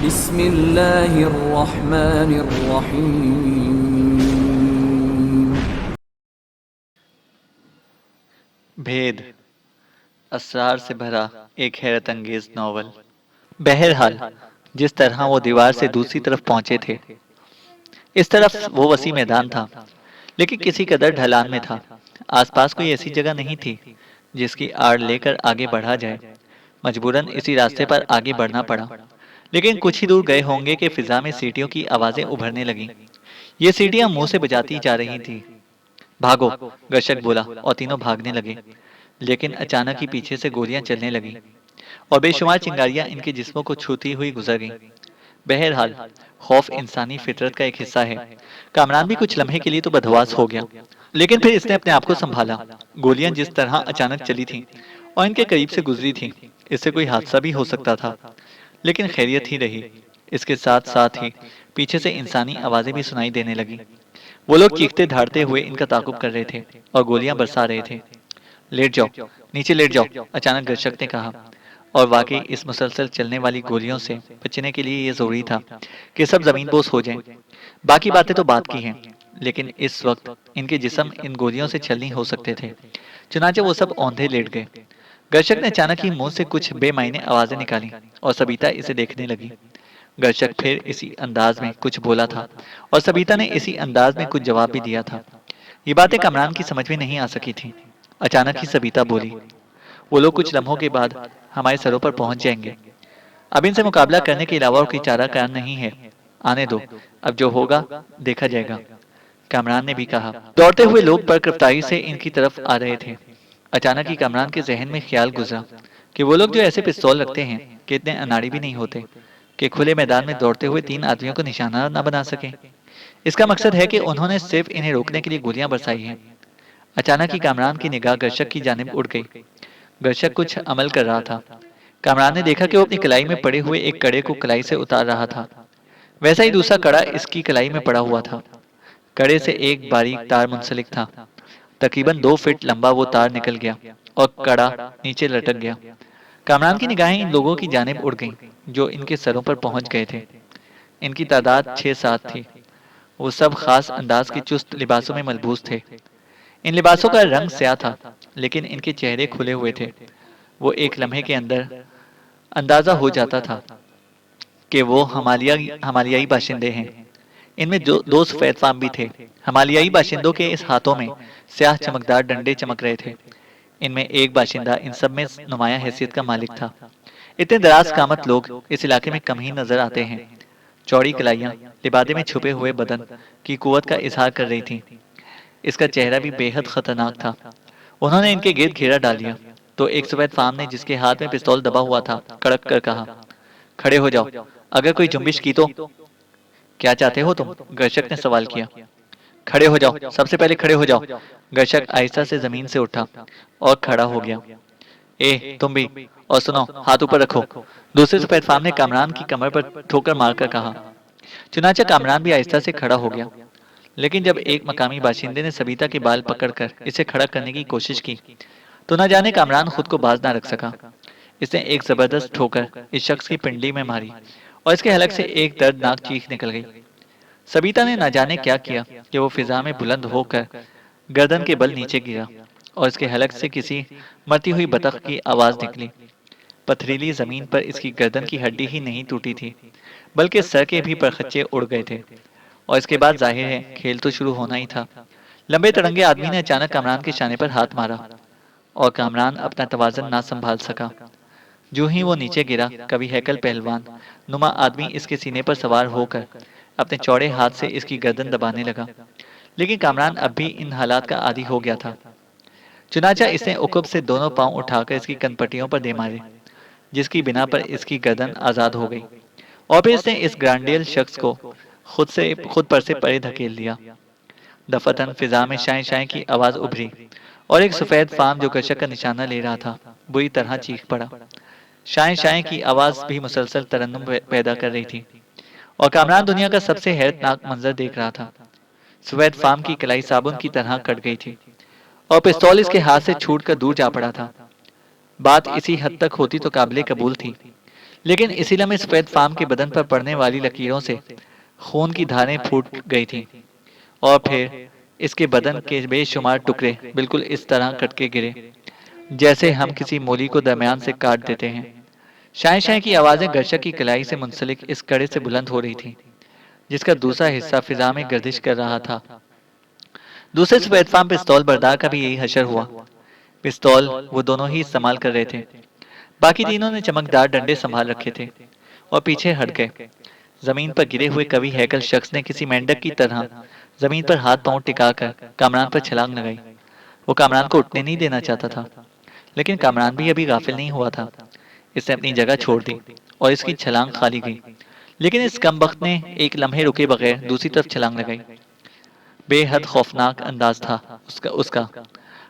बिस्मिल्लाहिर्रहमानिर्रहीम। भेद, असरार से भरा एक हैरत अंगेज नावल। बहरहाल, जिस तरह वो दीवार से दूसरी तरफ पहुंचे थे, इस तरफ वो वसी मैदान था, लेकिन किसी कदर ढलान में था। आसपास कोई ऐसी जगह नहीं थी जिसकी आड़ लेकर आगे बढ़ा जाए। मजबूरन इसी रास्ते पर आगे बढ़ना पड़ा। लेकिन कुछ ही दूर गए होंगे कि फिजा में सीटियों की आवाजें उभरने लगीं। ये सीटियां मुंह से बजाती जा रही थी। भागो, गर्शक बोला और तीनों भागने लगे। लेकिन अचानक ही पीछे से गोलियां चलने लगीं और बेशुमार चिंगारियां इनके जिस्मों को छूती हुई गुजर गईं। बहरहाल, खौफ इंसानी फितरत का एक हिस्सा है। कामरान भी कुछ लम्हे के लिए तो बदहवास हो गया, लेकिन फिर इसने अपने आप को संभाला। गोलियां जिस तरह अचानक चली थीं और इनके करीब से गुजरी थीं, इससे कोई हादसा भी हो सकता था, लेकिन खैरियत ही रही। इसके साथ साथ ही पीछे से इंसानी आवाजें भी सुनाई देने लगी। वो लोग चीखते धाड़ते हुए इनका ताकुब कर रहे थे और गोलियां बरसा रहे थे। लेट जाओ, नीचे लेट जाओ, अचानक दर्शक ने कहा। और वाकई इस मुसलसल चलने वाली गोलियों से बचने के लिए ये जरूरी था कि सब जमीन बोस हो जाएं। बाकी बातें तो बात की हैं, लेकिन इस वक्त इनके जिस्म इन गोलियों से छलनी हो सकते थे। चुनाचे वो सब औंधे लेट गए। गर्शक ने अचानक ही मुंह से कुछ बेमायने आवाजें निकाली और सबिता इसे देखने लगी। गर्शक फिर इसी अंदाज में कुछ बोला था और सबिता ने इसी अंदाज में कुछ जवाब भी दिया था। ये बातें कमरान की समझ में नहीं आ सकी थी। अचानक ही सबिता बोली, वो लोग कुछ लम्हों के बाद हमारे सरों पर पहुंच जाएंगे। अब इनसे मुकाबला करने के अलावा और कोई चारा कार नहीं है। आने दो, अब जो होगा देखा जाएगा, कामरान ने भी कहा। दौड़ते हुए लोग पर गिरफ्तारी से इनकी तरफ आ रहे थे। अचानक ही कामरान के जहन में ख्याल गुजरा कि वो लोग जो ऐसे पिस्तौल रखते हैं कि इतने अनाड़ी भी नहीं होते कि खुले मैदान में दौड़ते हुए तीन आदमियों को निशाना न बना सके। इसका मकसद है कि उन्होंने सिर्फ इन्हें रोकने के लिए गोलियां बरसाई हैं। अचानक ही कामरान की निगाह गर्शक की जानिब उड़ गई। गर्शक कुछ अमल कर रहा था। कामरान ने देखा कि वो अपनी कलाई में पड़े हुए एक कड़े को कलाई से उतार रहा था। वैसा ही दूसरा कड़ा इसकी कलाई में पड़ा हुआ था। कड़े से एक बारीक तार मुंसलिक था। तकरीबन 2 फीट लंबा वो तार निकल गया और कड़ा नीचे लटक गया। कामरान की निगाहें इन लोगों की जानिब उड़ गईं, जो इनके सरों पर पहुंच गए थे। इनकी तादाद 6-7 थी। वो सब खास अंदाज के चुस्त लिबासों में मलबूस थे। इन लिबासों का रंग स्याह था, लेकिन इनके चेहरे खुले हुए थे। वो एक लम्हे के अंदर अंदाजा हो जाता था कि वो हमालियाई बाशिंदे हैं। इनमें दो सफेद फार्म भी थे। हमालियाई बाशिंदों के इस हाथों में स्याह चमकदार डंडे चमक रहे थे। इनमें एक बाशिंदा इन सब में नुमाया हैसियत का मालिक था। इतने दराज कामत लोग इस इलाके में कम ही नजर आते हैं। चौड़ी कलाइयां लिबादे में छुपे हुए बदन की कुवत का इजहार कर रही थी। इसका चेहरा भी बेहद खतरनाक था। उन्होंने इनके गिर्द घेरा डाल दिया तो एक सफेद फार्म ने, जिसके हाथ में पिस्तौल दबा हुआ था, कड़क कर कहा, खड़े हो जाओ, अगर कोई जुम्बिश की तो। क्या चाहते हो तुम? गर्शक ने सवाल किया। खड़े हो जाओ, सबसे पहले खड़े हो जाओ। गर्शक आहिस्ता से जमीन से उठा और खड़ा हो गया। ए तुम भी, और सुनो, हाथ ऊपर रखो, दूसरे सफेद फार्म ने कामरान की कमर पर ठोकर मारकर कहा। चुनाचा कामरान भी आहिस्ता से खड़ा हो गया, लेकिन जब एक मकामी बाशिंदे ने सबिता के बाल पकड़कर इसे खड़ा करने की कोशिश की तो न जाने कामरान खुद को बाज ना रख सका। इसने एक जबरदस्त ठोकर इस शख्स की पिंडली में मारी और इसके हलक से एक दर्दनाक चीख निकल गई। सबिता ने न जाने क्या किया कि वो फिजा में बुलंद होकर गर्दन के बल नीचे गिरा और इसके हलक से किसी मरती हुई बतख की आवाज निकली। पथरीली जमीन पर इसकी गर्दन की हड्डी ही नहीं टूटी थी, बल्कि सर के भी परखच्चे उड़ गए थे। और इसके बाद जाहिर है खेल तो शुरू होना ही था। लंबे तरंगे आदमी ने अचानक कामरान के शाने पर हाथ मारा और कामरान अपना तवाजन ना संभाल सका। जो ही वो नीचे गिरा, कभी हैकल पहलवान नुमा आदमी इसके सीने पर सवार होकर अपने चौड़े हाथ से इसकी गर्दन दबाने लगा। लेकिन कामरान अब भी इन हालात का आदी हो गया था। चुनाचा इसने उकुब से दोनों पांव उठाकर इसकी कनपट्टियों पर दे मारे, जिसकी बिना पर इसकी गर्दन आजाद हो गई। और फिर इसने इस ग्रांडियल शख्स को खुद पर से परे धकेल दिया। दफतन फिजा में शाय शाय की आवाज उभरी और एक सफेद फार्म जो कर्शक का निशाना ले रहा था बुरी तरह चीख पड़ा। शाय शाय की आवाज भी मुसलसल तरन्नुम पैदा कर रही थी और कामरान दुनिया का सबसे हैरतनाक मंजर देख रहा था। सफेद फार्म की कलाई साबुन की तरह कट गई थी और पिस्तौल इसके हाथ से छूटकर दूर जा पड़ा था। बात इसी हद तक होती तो काबिले कबूल थी, लेकिन इसी लम्हे सफेद फार्म के बदन पर पड़ने वाली लकीरों से खून की धारें फूट गई थीं और फिर इसके बदन के बेशुमार टुकड़े बिल्कुल इस तरह कटके गिरे जैसे हम किसी मूली को दरमियान से काट देते हैं। शाय शाय की आवाजें गर्शक की कलाई से मुंसलिक इस कड़े से बुलंद हो रही थीं, जिसका दूसरा हिस्सा फिजा में गर्दिश कर रहा था। दूसरे सफेद फार्म पिस्तौल बरदार का भी यही हशर हुआ। पिस्तौल वो दोनों ही इस्तेमाल कर रहे थे। बाकी तीनों ने चमकदार डंडे संभाल रखे थे और पीछे हट गए। जमीन पर गिरे हुए कवि हैकल शख्स ने किसी मेंढक की तरह जमीन पर हाथ पांव टिकाकर कामरान पर छलांग लगाई। वो कामरान को उठने नहीं देना चाहता था, लेकिन कामरान भी अभी गाफिल नहीं हुआ था। इसने अपनी जगह छोड़ दी और इसकी छलांग खाली गई, लेकिन इस कमबख्त ने एक लम्हे रुके बगैर दूसरी तरफ छलांग लगाई। बेहद खौफनाक अंदाज था उसका।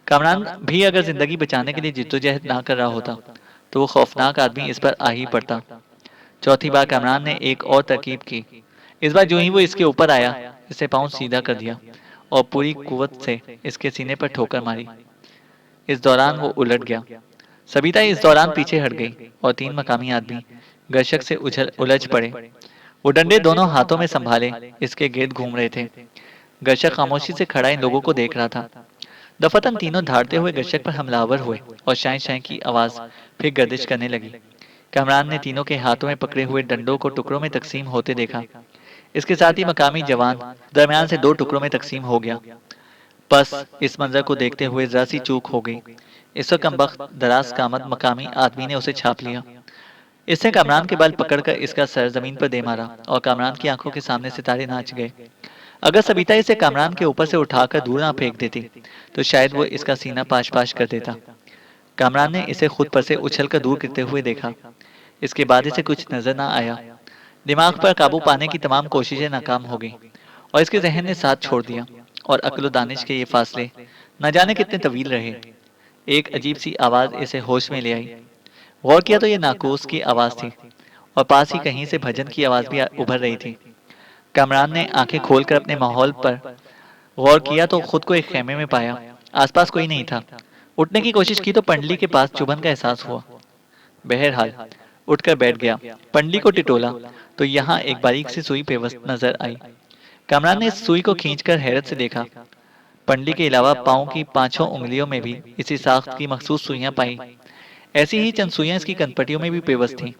कामरान भी अगर जिंदगी बचाने के लिए जिद्दोजहद ना कर रहा होता तो वो खौफनाक आदमी इस पर आ ही पड़ता। चौथी बार कामरान ने एक और तरकीब की। इस बार जो ही वो इसके ऊपर आया, इसे पांव सीधा कर दिया और पूरी कुव्वत से इसके सीने पर ठोकर मारी। इस दौरान वो उलट गया। सबिता इस दौरान पीछे हट गई और तीन मकामी आदमी गर्शक से उलझ पड़े। वो डंडे दोनों हाथों में संभाले इसके गिर्द घूम रहे थे। गर्शक खामोशी से खड़ा इन लोगों को देख रहा था। दफातन तीनों धाड़ते हुए गर्शक पर हमलावर हुए और शाय शाय की आवाज फिर गर्दिश करने लगी। कामरान ने तीनों के हाथों में पकड़े हुए डंडों को टुकड़ों में तकसीम होते देखा। इसके साथ ही मकामी जवान दरमियान से दो टुकड़ों में तकसीम हो गया। बस इस मंजर को देखते हुए जरा सी चूक हो गई। इस वक्त कमबख्त दराज कामत मकामी आदमी ने उसे छाप लिया। इसने कामरान के बाल पकड़कर इसका सर जमीन पर दे मारा और कामरान की आंखों के सामने सितारे नाच गए। अगर सबिता इसे कामरान के ऊपर से उठाकर दूर ना फेंक देती तो शायद वो इसका सीना पाश पाश कर देता। कामरान ने इसे खुद पर से उछलकर दूर गिरते हुए देखा। इसके बाद इसे कुछ नजर ना आया। दिमाग पर काबू पाने की तमाम कोशिशें नाकाम हो गईं और इसके जहन ने साथ छोड़ दिया और अक्ल दानिश के ये फासले न जाने कितने तवील रहे। एक अजीब सी आवाज इसे होश में ले आई। गौर किया तो ये नाकूस की आवाज थी और पास ही कहीं से भजन की आवाज भी उभर रही थी। कामरान ने आंखें खोलकर अपने माहौल पर गौर किया तो खुद को एक खेमे में पाया। आसपास कोई नहीं था। उठने की कोशिश की तो पंडली के पास चुभन का एहसास हुआ। बहरहाल उठकर बैठ गया। पंडली को टिटोला तो यहाँ एक बारीक सी सुई पेवस्त नजर आई। कामरान ने इस सुई को खींचकर हैरत से देखा। पंडली के अलावा पांव की पांचों उंगलियों में भी इसी साख्त की मखसूस सुइयां पाई। ऐसी ही चंद सुइयां इसकी कनपटियों में भी पेवस्त थीं।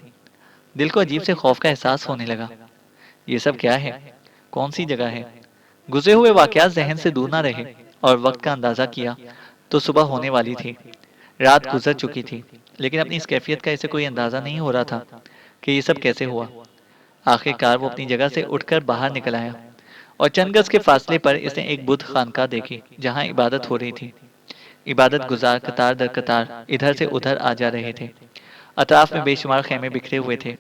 दिल को अजीब से खौफ का एहसास होने लगा। ये सब क्या है? कौन सी जगह है? गुजरे हुए वाकयात जहन से दूर ना रहे और वक्त का अंदाजा किया तो सुबह होने वाली थी। रात गुजर चुकी थी, लेकिन अपनी इस कैफियत का इसे कोई अंदाजा नहीं हो रहा था कि ये सब कैसे हुआ। आखिरकार वो अपनी जगह से उठकर बाहर निकल आया और चंद गज के फासले पर इसने एक बुद्ध खानका देखी जहां इबादत हो रही थी। इबादत गुजार कतार दर कतार इधर से उधर आ जा रहे थे। अतराफ में बेशुमार खेमे बिखरे हुए थे।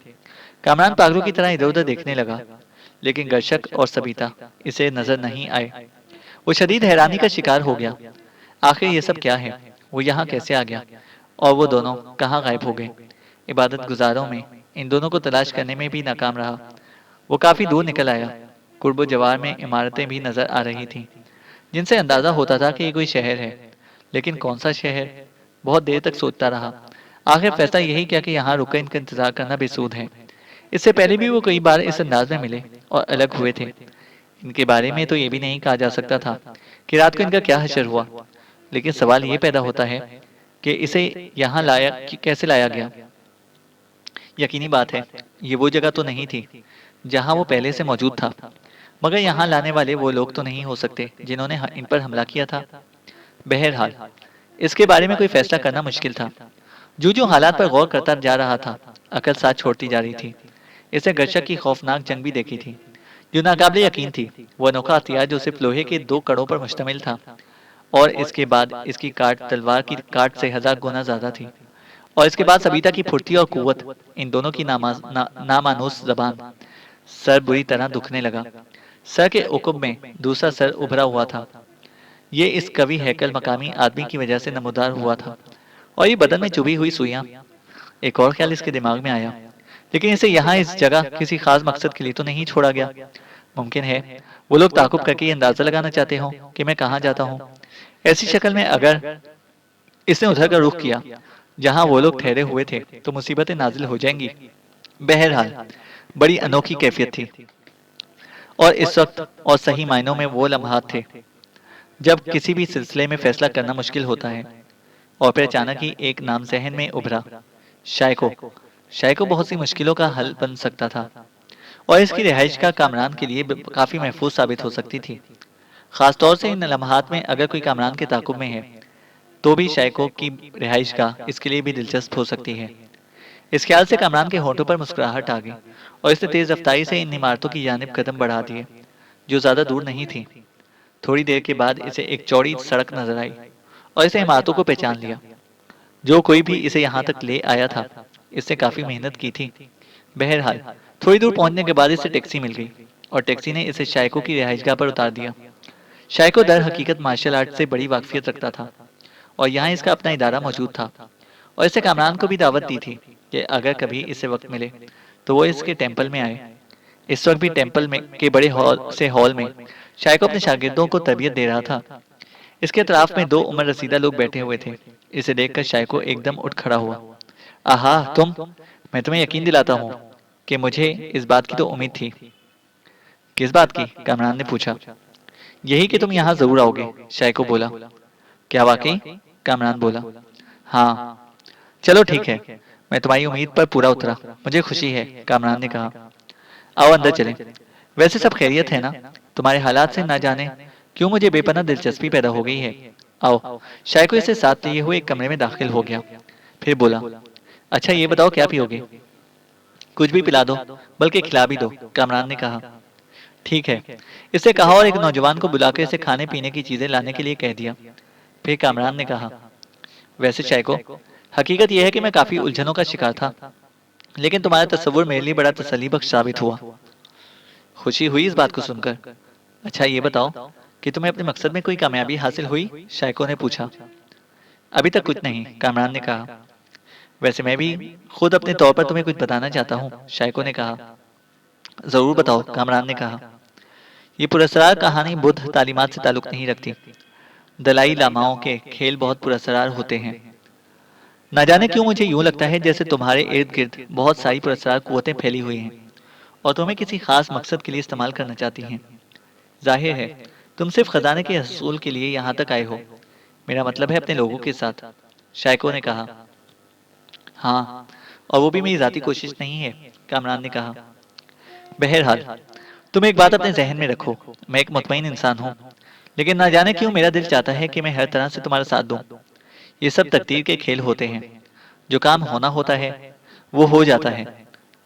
कामरान पागलों की तरह इधर उधर देखने लगा, लेकिन गर्शक और सबिता इसे नजर नहीं आए। वो शदीद हैरानी का शिकार हो गया। आखिर ये सब क्या है? वो यहाँ कैसे आ गया और वो दोनों कहाँ गायब हो गए? इबादत गुजारों में इन दोनों को तलाश करने में भी नाकाम रहा। वो काफी दूर निकल आया। कुर्ब जवार में इमारतें भी नजर आ रही थीं, जिनसे अंदाजा होता था कि ये कोई शहर है, लेकिन कौन सा शहर? बहुत देर तक सोचता रहा। आखिर फैसला यही किया कि यहाँ रुककर इनका इंतजार करना बेसूद है। इससे पहले भी वो कई बार इस अंदाज में मिले और अलग हुए थे। इनके बारे में तो ये भी नहीं कहा जा सकता था कि रात को इनका क्या हशर हुआ, लेकिन सवाल ये पैदा होता है कि इसे यहाँ लाया कि कैसे लाया गया। यकीनी बात है ये वो जगह तो नहीं थी जहाँ वो पहले से मौजूद था, मगर यहाँ लाने वाले वो लोग तो नहीं हो सकते जिन्होंने इन पर हमला किया था। बहरहाल इसके बारे में कोई फैसला करना मुश्किल था। जो हालात पर गौर करता जा रहा था, अकल साथ छोड़ती जा रही थी। इसे गर्शक की खौफनाक जंग भी देखी थी, जो नाकाबिले यकीन थी। वो अनोखा हथियार जो सिर्फ लोहे के दो कड़ों पर मुश्तमिल था और इसके बाद इसकी काट तलवार की काट से 1000 गुना ज्यादा थी। और इसके बाद सबिता की फुर्ती और कुव्वत, इन दोनों की नामानूस जबान। सर बुरी तरह दुखने लगा। सर के उकुब में दूसरा सर उभरा हुआ था। ये इस कवि हैकल मकामी आदमी की वजह से नमूदार हुआ था। और ये बदन में चुभी हुई सुइयां। एक और ख्याल इसके दिमाग में आया, लेकिन इसे यहाँ इस जगह किसी खास मकसद के लिए तो नहीं छोड़ा गया। मुमकिन है वो लोग ताकुब करके ये अंदाजा लगाना चाहते हो कि मैं कहाँ जाता हूँ। ऐसी शक्ल में अगर इसने उधर का रुख किया जहाँ वो लोग ठहरे हुए थे तो मुसीबतें नाजिल हो जाएंगी। बहरहाल बड़ी अनोखी कैफियत थी। और इस वक्त और सही मायनों में वो लम्हात थे जब किसी भी सिलसिले में फैसला करना मुश्किल होता है। और फिर अचानक ही एक नाम जहन में उभरा, शायको। शायको बहुत सी मुश्किलों का हल बन सकता था और इसकी रिहाइश का कामरान के लिए काफी महफूज साबित हो सकती थी। खासतौर से इन लम्हात में अगर कोई कामरान के ताकुब में है तो भी शायको की रिहाइश का इसके लिए भी दिलचस्प हो सकती है। इस ख्याल से कामरान के होंठों पर मुस्कुराहट आ गई और इसने तेज रफ्तारी से इन इमारतों की जानिब कदम बढ़ा दिए जो ज्यादा दूर नहीं थी। थोड़ी देर के बाद इसे एक चौड़ी सड़क नजर आई और इसे इमारतों को पहचान लिया। जो कोई भी इसे यहाँ तक ले आया था इसने काफी मेहनत की थी। बहरहाल थोड़ी दूर पहुंचने के बाद इसे टैक्सी मिल गई और टैक्सी ने इसे शायको की रिहाइशगाह पर उतार दिया। शायको दर हकीकत मार्शल आर्ट से बड़ी वाकफियत रखता था और यहाँ इसका अपना इदारा मौजूद था और इसे कामरान को भी दावत दी थी कि अगर कभी इसे वक्त मिले तो वो इसके टेम्पल में आए। इस वक्त भी टेम्पल में के बड़े हॉल में शायको अपने शागिर्दों को तरबियत दे रहा था। इसके अतराफ में दो उम्र रसीदा लोग बैठे हुए थे। इसे देखकर शायको एकदम उठ खड़ा हुआ। आहा तुम, मैं तुम्हें यकीन दिलाता हूँ कि मुझे इस बात की तो उम्मीद थी। किस बात की? कामरान ने पूछा। यही कि तुम यहाँ जरूर आओगे, शायको बोला। क्या वाकई? कामरान बोला। हाँ। चलो ठीक है, मैं तुम्हारी उम्मीद पर पूरा उतरा। मुझे खुशी है, कामरान ने कहा। आओ अंदर चलें। वैसे सब खैरियत है ना? तुम्हारे हालात से ना जाने क्यों मुझे बेपनाह दिलचस्पी पैदा हो गई है। आओ। शायको इसे साथ लिए हुए एक कमरे में दाखिल हो गया। फिर बोला, अच्छा ये बताओ क्या पियोगे? कुछ भी पिला दो, बल्कि खिला भी दो, कामरान ने कहा। ठीक है, इससे कहा और एक नौजवान को बुलाकर इसे खाने पीने की चीजें लाने के लिए कह दिया। फिर कामरान ने कहा, वैसे शायको, हकीकत यह है कि मैं काफी उलझनों का शिकार था, लेकिन तुम्हारा तस्वुर मेरे लिए बड़ा तसल्ली बख्श साबित हुआ। खुशी हुई इस बात को सुनकर। अच्छा ये बताओ कि तुम्हें अपने मकसद में कोई कामयाबी हासिल हुई? शायको ने पूछा। अभी तक कुछ नहीं, कामरान ने कहा। वैसे मैं भी खुद अपने तौर पर तुम्हें कुछ बताना चाहता हूँ, शायको ने कहा। जरूर बताओ, कामरान ने कहा। ये पुरस्कार कहानी बुद्ध तालीमात से ताल्लुक नहीं रखती। दलाई लामाओं के खेल बहुत पुरस्कार होते हैं। न जाने क्यों मुझे यूं लगता है जैसे तुम्हारे इर्द गिर्द बहुत सारी पुरस्कार कुव्वतें फैली हुई हैं और तुम्हें किसी खास मकसद के लिए इस्तेमाल करना चाहती हैं। जाहिर है तुम सिर्फ खजाने के हसूल के लिए यहाँ तक आए हो। मेरा मतलब है अपने लोगों के साथ, शायको ने कहा। हाँ, और वो भी मेरी जाती कोशिश नहीं है, कामरान ने कहा। बहरहाल तुम एक बात अपने जहन में रखो, मैं एक मुतमईन इंसान हूँ, लेकिन ना जाने क्यों मेरा दिल चाहता है कि मैं हर तरह से तुम्हारा साथ दूं। ये सब तकदीर के खेल होते हैं। जो काम होना होता है वो हो जाता है।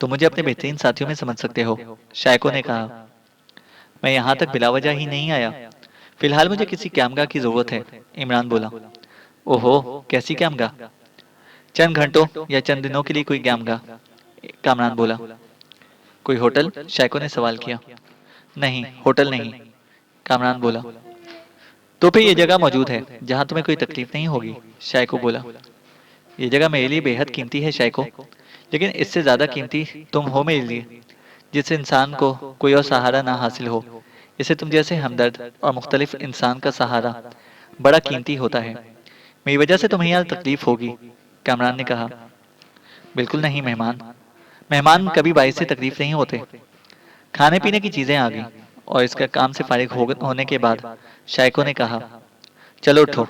तुम मुझे अपने बेहतरीन साथियों में समझ सकते हो, शायको ने कहा। मैं यहाँ तक बिलावजह ही नहीं आया। फिलहाल मुझे किसी कैमगा की जरूरत है, इमरान बोला। ओहो, कैसी कैमगा? चंद घंटों या चंद दिनों के लिए कोई कैमगा, कामरान बोला। कोई होटल? शायको ने सवाल किया। नहीं, होटल नहीं, कामरान बोला। तो फिर ये जगह मौजूद है जहाँ तुम्हें कोई तकलीफ नहीं होगी, शायको बोला। ये जगह मेरे लिए बेहद कीमती है शायको, लेकिन इससे ज्यादा कीमती तुम हो मेरे लिए। जिस इंसान को कोई और सहारा ना हासिल हो, इसे तुम जैसे हमदर्द और मुख्तलिफ इंसान का सहारा बड़ा कीमती होता है। मेरी वजह से तुम्हें यहाँ तकलीफ होगी, कामरान ने कहा। बिल्कुल नहीं मेहमान, मेहमान कभी बाइस से तकलीफ नहीं होते। खाने पीने की चीजें आ गई और इसका काम से फारिग होने के बाद शायको ने कहा, चलो उठो।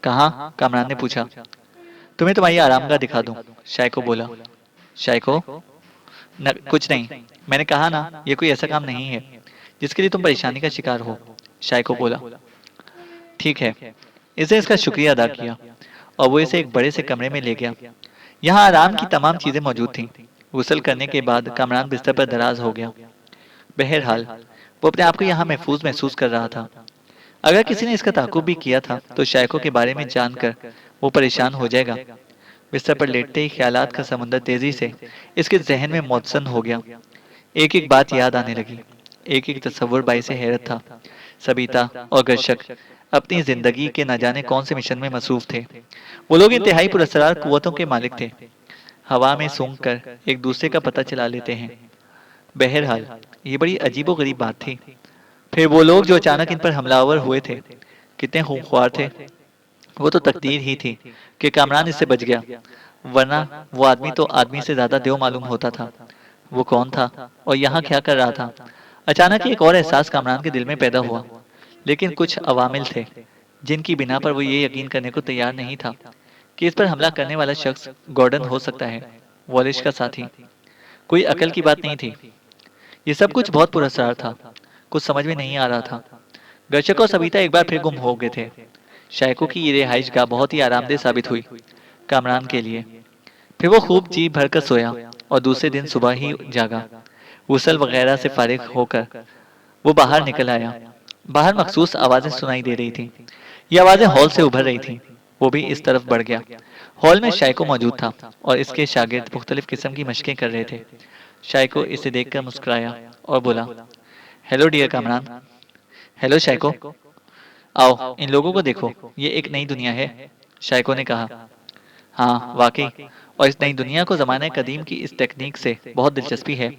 कहाँ? कामरान ने पूछा। तुम्हें तुम्हारी आरामगाह दिखा दूं, शायको बोला। शायको, कुछ नहीं, मैंने कहा ना ये कोई ऐसा काम नहीं है जिसके लिए तुम परेशानी का शिकार हो, शायको बोला। ठीक है। इसे इसका शुक्रिया अदा किया और वो इसे एक बड़े से कमरे में ले गया। यहाँ आराम की तमाम चीजें मौजूद थीं। गुसल करने के बाद कामरान बिस्तर पर दराज हो गया। बहरहाल वो अपने आप को यहाँ महफूज महसूस कर रहा था। अगर किसी ने इसका ताकुब भी किया था तो शायको के बारे में जानकर वो परेशान हो जाएगा। बिस्तर पर लेटते ही ख्यालात का समुद्र तेजी से इसके जहन में मौजसन हो गया। एक एक बात याद आने लगी। एक एक तस्वुर बाई से हैरत था। सबीता और गर्शक अपनी जिंदगी के न जाने कौन से मिशन में मसरूफ थे। वो लोग इंतहाई पुरस्कार कुव्वतों के मालिक थे। हवा में सूंघ कर एक दूसरे का पता चला लेते हैं। बहरहाल ये बड़ी अजीबो गरीब बात थी। फिर वो लोग जो अचानक इन पर हमलावर हुए थे, कितने खूंखार थे। वो तो तकदीर ही थी कि कामरान इससे बच गया। वरना वो आदमी तो आदमी से ज्यादा देव मालूम होता था। वो कौन था और यहाँ क्या कर रहा था? अचानक एक और एहसास कामरान के दिल में पैदा हुआ। लेकिन कुछ अवामिल थे जिनकी बिना पर वो ये यकीन करने को तैयार नहीं था कि इस पर हमला करने वाला शख्स गॉर्डन हो सकता है, वॉलिश का साथी। कोई अकल की बात नहीं थी। ये सब कुछ बहुत पुरस्कार था। कुछ समझ में नहीं आ रहा था। गर्चक और सविता एक बार फिर गुम हो गए थे। शायको की ये रिहाइशगाह बहुत ही आरामदेह साबित हुई कामरान के लिए। फिर वो खूब जी भरकर सोया और दूसरे दिन सुबह ही जागा। गुसल वगैरह से फारिग होकर वो बाहर निकल आया। बाहर मखसूस आवाजें सुनाई दे रही थीं। ये आवाजें हॉल से उभर रही थीं। वो भी इस तरफ बढ़ गया। हॉल में शायको मौजूद था और इसके शागिर्द मुख्तलिफ किस्म की मशकें कर रहे थे। शायको इसे देखकर मुस्कुराया और बोला, हेलो डियर कामरान। हेलो शायको। आओ इन लोगों को देखो, ये एक नई दुनिया है। शायको ने कहा। हाँ वाकई, और इस नई दुनिया को जमाने कदीम की इस टेक्निक से बहुत दिलचस्पी है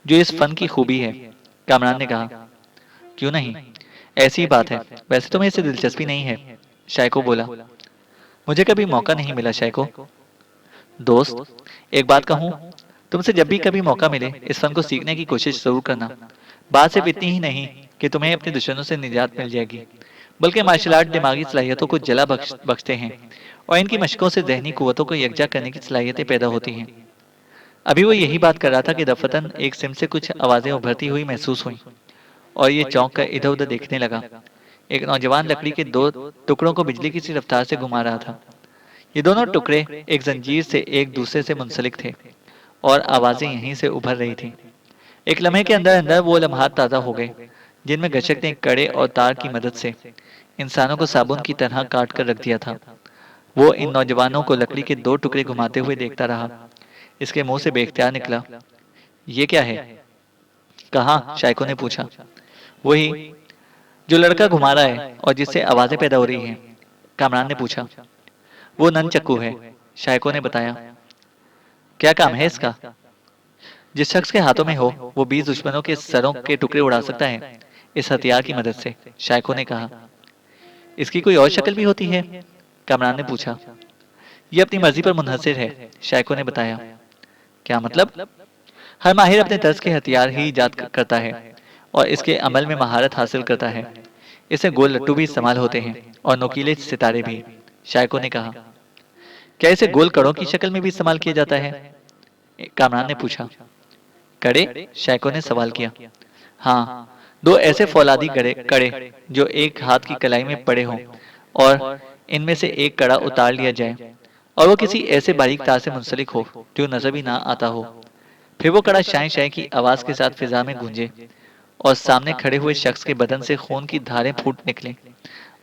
जो इस फन की खूबी है। कामरान ने कहा। क्यों नहीं, ऐसी ही बात है। वैसे तुम्हें इससे दिलचस्पी नहीं है, शायको बोला। मुझे कभी मौका नहीं मिला शायको। दोस्त, एक बात कहूँ, तुमसे जब भी कभी मौका मिले इस फन को सीखने की कोशिश जरूर करना। बात सिर्फ इतनी ही नहीं कि तुम्हें अपने दुश्मनों से निजात मिल जाएगी, बल्कि मार्शल आर्ट दिमागी सलाहियतों को जला बख्शते हैं और इनकी मशकों से जहनी कुव्वतों को यकजा करने की सलाहियतें पैदा होती हैं। अभी वो यही बात कर रहा था कि दफतन एक सिम से कुछ आवाजें उभरती हुई महसूस हुई और ये चौंक कर इधर उधर देखने लगा। एक नौजवान लकड़ी के दो टुकड़ों को बिजली की सी रफ्तार से घुमा रहा था। ये दोनों टुकड़े एक जंजीर से एक दूसरे से मुंसलिक थे और आवाजें यहीं से उभर रही थीं। एक लम्हे के अंदर अंदर वो लम्हात ताज़ा हो गए जिनमें गशक ने कड़े और तार की मदद से इंसानों को साबुन की तरह काट कर रख दिया था। वो इन नौजवानों को लकड़ी के दो टुकड़े घुमाते हुए देखता रहा। इसके मुंह से बेख्तियार निकला, ये क्या है? कहाँ? शायको ने पूछा। वही जो लड़का घुमा रहा है और जिससे आवाजें पैदा हो रही हैं, कामरान ने पूछा। वो ननचक्कू है, शायको ने बताया। क्या काम है इसका? जिस शख्स के हाथों में हो वो 20 दुश्मनों के सरों के टुकड़े उड़ा सकता है इस हथियार की मदद से, शायको ने कहा। इसकी कोई और शक्ल भी होती है? कामरान ने पूछा। यह अपनी मर्जी पर मुनहसिर है, शायको ने बताया। क्या मतलब? हर माहिर अपने तर्ज के हथियार ही ईजाद करता है और इसके अमल में महारत हासिल करता है। इससे गोल लट्टू भी इस्तेमाल होते हैं और नुकीले सितारे भी, शायको ने कहा। क्या इसे गोल कड़ों की शक्ल में भी इस्तेमाल किया जाता है? कामरान ने पूछा। कड़े? शायको ने सवाल किया। हाँ, दो ऐसे फौलादी कड़े कड़े जो एक हाथ की कलाई में पड़े हों और इनमें से एक कड़ा उतार लिया जाए और वो किसी ऐसे बारीक तार से मुंसलिक हो जो नजर भी ना आता हो। फिर वो कड़ा शाय शाय की आवाज के साथ फिजा में गूंजे और सामने खड़े हुए शख्स के बदन से खून की धारें फूट निकले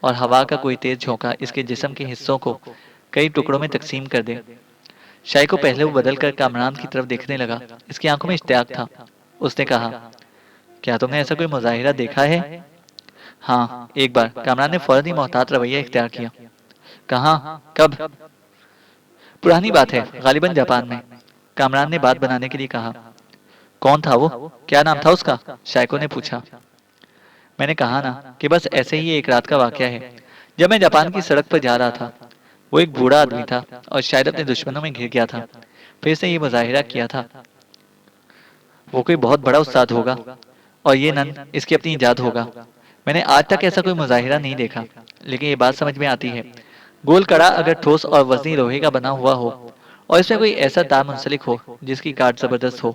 और हवा का कोई तेज झोंका इसके जिस्म के हिस्सों को कई टुकड़ों में तकसीम कर दे। शाय को पहले वो बदल कर कामरान की तरफ देखने लगा। इसकी आंखों में इश्तियाक था। उसने कहा, क्या तुमने ऐसा कोई मुजाहिरा देखा है? हाँ, एक बार, कामरान ने फौरन ही मोहतात रवैया इख्तियार किया। कहाँ? कब? पुरानी बात है, गालिबन जापान में, कामरान ने बात बनाने के लिए कहा। कौन था वो? क्या नाम था उसका? शायको ने पूछा। मैंने कहा ना कि बस ऐसे ही एक रात का वाकया है जब मैं जापान की सड़क पर जा रहा था। वो एक बूढ़ा आदमी था और शायद अपने दुश्मनों में घिर गया था। फिर से ये मुजाहिरा किया था। वो कोई बहुत बड़ा उस्ताद होगा और ये नन इसकी अपनी इजाद होगा। मैंने आज तक ऐसा कोई मुजाहिरा नहीं देखा, लेकिन ये बात समझ में आती है। गोल कड़ा अगर ठोस और वजनी लोहे का बना हुआ हो और इसमें कोई ऐसा तार मुंसलिक हो जिसकी काट जबरदस्त हो,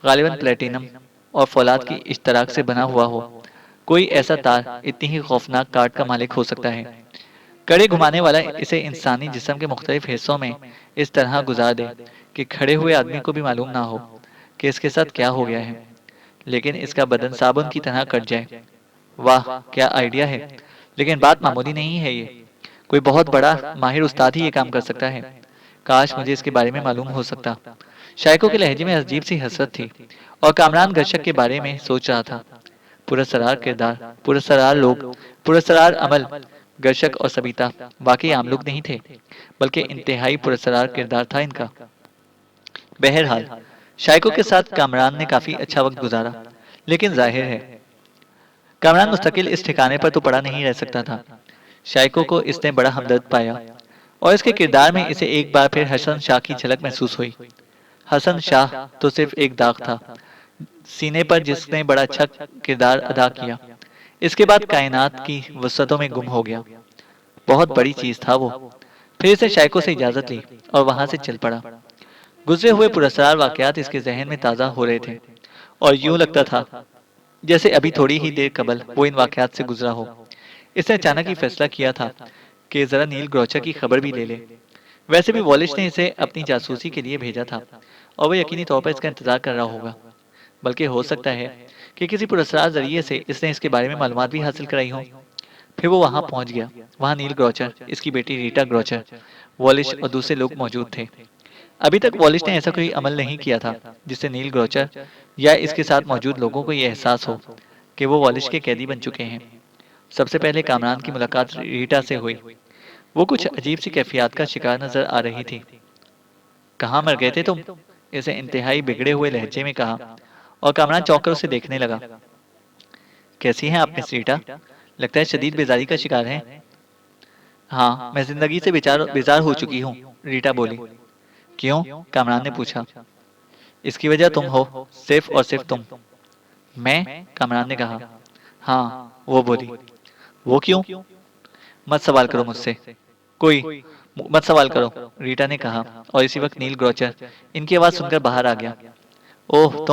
गालिबन प्लेटिनम और फौलाद की इश्तराक से बना हुआ हो, कोई ऐसा तार इतनी ही खौफनाक काट का मालिक हो सकता है। कड़े घुमाने वाला इसे इंसानी जिस्म के मुख्तलिफ हिस्सों में इस तरह गुजार दे कि खड़े हुए आदमी को भी मालूम ना हो कि इसके साथ क्या हो गया है, लेकिन इसका बदन साबुन की तरह कट जाए। वाह, क्या आइडिया है! लेकिन बात मामूली नहीं है ये। कोई बहुत बड़ा माहिर उस्ताद ही ये काम कर सकता है। काश मुझे इसके बारे में मालूम हो सकता। शायकों के लहजे में अजीब सी हसरत थी और कामरान गर्शक के बारे में सोच रहा था। पुरस्कार किरदार, पुरस्कार लोग, पुरस्कार अमल। गर्शक और सबिता वाकई आम लोग नहीं थे, बल्कि इंतहाई पुरस्कार किरदार था इनका। बहरहाल शायकों के साथ कामरान ने काफी अच्छा वक्त गुजारा, लेकिन जाहिर है कामरान मुस्तकिल इस ठिकाने पर तो पड़ा नहीं रह सकता था। शायकों को इसने बड़ा हमदर्द पाया और इसके किरदार में इसे एक बार फिर हसन शाह की झलक महसूस हुई। हसन शाह तो सिर्फ एक दाग था सीने पर जिसने बड़ा अच्छा किरदार अदा किया। इसके बाद कायनात की वसतों में गुम हो गया। बहुत बड़ी चीज था वो। फिर इसे शायकों से इजाजत ली और वहां से चल पड़ा। गुजरे हुए पुरस्कार वाकयात इसके जहन में ताज़ा हो रहे थे और यूं लगता था जैसे अभी थोड़ी ही देर कबल वो इन वाकयात से गुजरा हो। इसने अचानक ही फैसला किया था कि जरा नील ग्रोचर की खबर भी ले ले। वैसे भी वॉलिश ने इसे अपनी जासूसी के लिए भेजा था और वो यकीनी तौर पर इसका इंतजार कर रहा होगा। बल्कि हो सकता है कि किसी पुरस्कार जरिए से इसने इसके बारे में मालूमात भी हासिल कराई हो। फिर वो वहां पहुंच गया। वहां नील ग्रोचर, इसकी बेटी रीटा ग्रोचर, वॉलिश और दूसरे लोग मौजूद थे। अभी तक वॉलिश ने ऐसा कोई अमल नहीं किया था जिससे नील ग्रोचर या इसके साथ मौजूद लोगों को यह एहसास हो कि वो वॉलिश के कैदी बन चुके हैं। सबसे पहले कामरान की मुलाकात रीटा से हुई। वो कुछ अजीब सी कैफियत का शिकार नजर आ रही थी। कहाँ मर गए थे तुम? इसे इंतहाई बिगड़े हुए लहजे में कहा और कामरान चौंक कर उसे देखने लगा। कैसी हैं आप मिस रीटा? लगता है शदीद बेजारी का शिकार हैं। हाँ, मैं जिंदगी से बेचार बेजार हो चुकी हूँ, रीटा बोली। क्यों? कामरान ने पूछा। इसकी वजह तुम हो, सिर्फ और सिर्फ तुम। मैं? कामरान ने कहा। हाँ, वो बोली। वो क्यों? मत सवाल करो मुझसे। कोई मत सवाल करो, रीटा ने कहा और इसी वक्त नील ग्रोचर इनकी आवाज सुनकर बाहर आ गया। ओह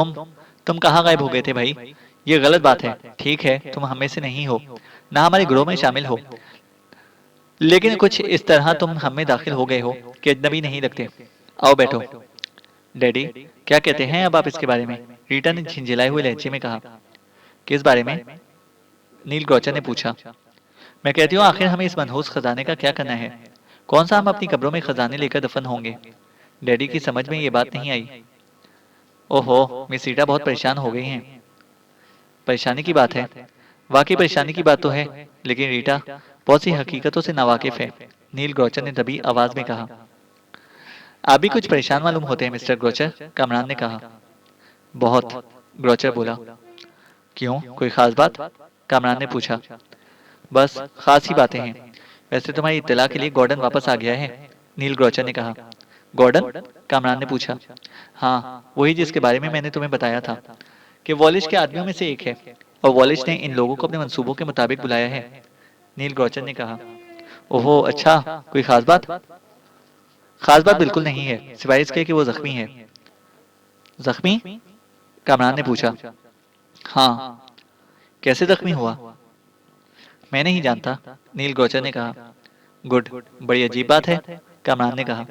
तुम कहाँ गायब हो गए थे भाई? ये गलत बात है। ठीक है, तुम हम में से नहीं हो, ना हमारे ग्रोह में शामिल हो, लेकिन कुछ इस तरह तुम हम में दाखिल हो गए हो कि अजनबी नहीं लगते। आओ बैठो। डैडी, क्या कहते हैं अब आप इसके बारे में? रीटा ने झिंझिलाए हुए लहजे में कहा। किस बारे में? नील ग्रोचर ने पूछा। मैं कहती हूँ आखिर हमें इस मनहूस खजाने का क्या करना है? कौन सा हम अपनी कब्रों में खजाने लेकर दफन होंगे? डैडी की समझ में ये बात नहीं आई। ओहो, मिस रीटा बहुत परेशान हो गई हैं। परेशानी की बात है? वाकई परेशानी की बात तो है, लेकिन रीटा बहुत सी हकीकतों से नावाकिफ है, नील ग्रोचर ने दबी आवाज में कहा। आप भी कुछ परेशान मालूम होते हैं मिस्टर ग्रोचर, कामरान ने कहा। बहुत, ग्रोचर बोला। क्यों, कोई खास बात? कामरान ने पूछा। बस खास ही बातें हैं। वैसे तुम्हारी इत्तला के लिए गॉर्डन वापस आ गया है, नील ग्रोचर ने कहा। गॉर्डन? कामरान ने पूछा। हाँ, वही जिसके बारे में मैंने तुम्हें बताया था कि वॉलिश के आदमियों में से एक है और वॉलिश ने इन लोगों को अपने मंसूबों के मुताबिक बुलाया है, नील ग्रोचर ने कहा। ओहो अच्छा, कोई खास बात? खास बात बिल्कुल नहीं है, सिवाय इसके कि वो जख्मी है। जख्मी? कामरान ने पूछा। हाँ। कैसे जख्मी हुआ? मैं नहीं जानता, नील ग्रोचर ने कहा। गुड, बड़ी अजीब बात है, कामरान ने कहा।